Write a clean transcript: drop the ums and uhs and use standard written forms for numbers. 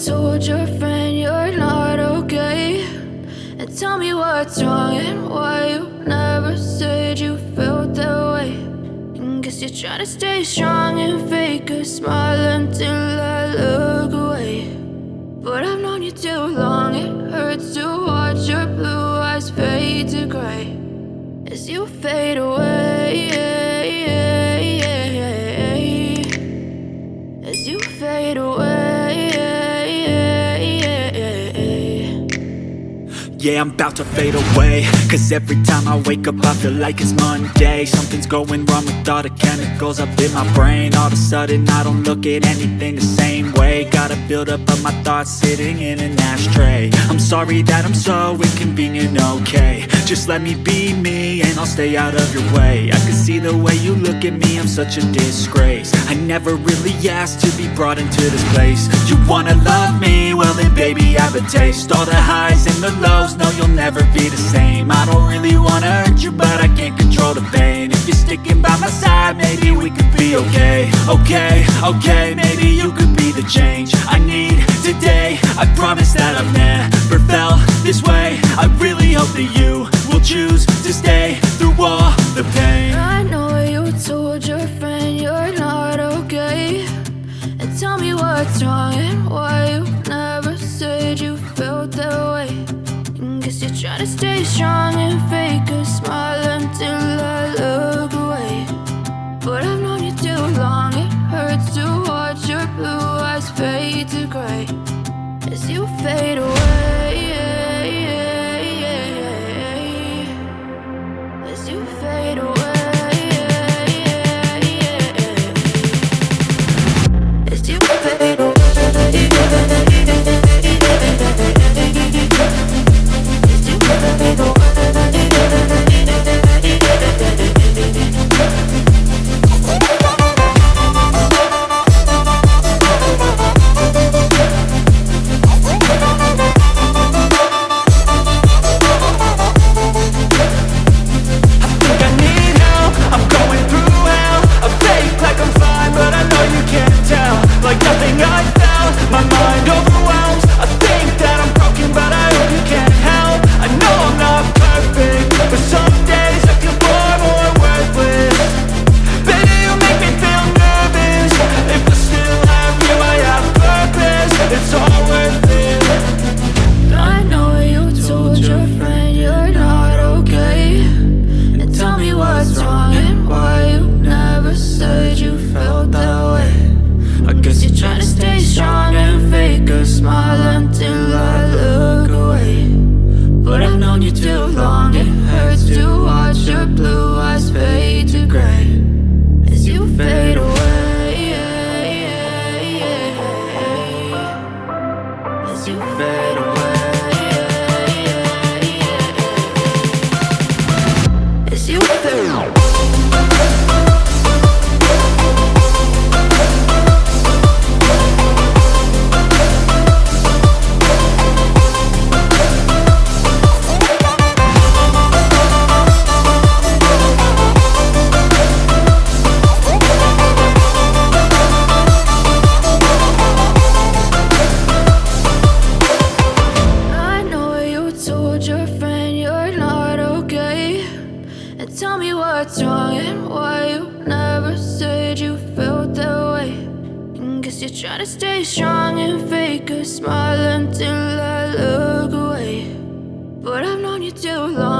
told your friend you're not okay, and tell me what's wrong and why you never said you felt that way. And guess you're trying to stay strong and fake a smile until I look away. But I've known you too long, it hurts to watch your blue eyes fade to gray as you fade away, as you fade away. Yeah, I'm about to fade away, cause every time I wake up I feel like it's Monday. Something's going wrong with all the chemicals up in my brain. All of a sudden I don't look at anything the same way. Gotta build up of my thoughts sitting in an ashtray. I'm sorry that I'm so inconvenient, okay. Just let me be me and I'll stay out of your way. I can see the way you look at me, I'm such a disgrace. I never really asked to be brought into this place. You wanna love me? Well then baby I have a taste. All the highs and the lows, no you'll never be the same. I don't really wanna hurt you but I can't control the pain. If you're sticking by my side maybe we could be okay. Okay, maybe you could be the change I need today. I promise that I've never felt this way. I really hope that you will choose to stay through all the pain. I know you told your friend you're not okay, and tell me what's wrong and why you never said you felt that way. And guess you're trying to stay strong and fake a smile until I look away. But I've known you too long, it hurts to watch your blue eyes fade to gray as you fade away, as you fade away, as you fade away. Try to stay strong and fake a smile until I look away. But I've known you too long.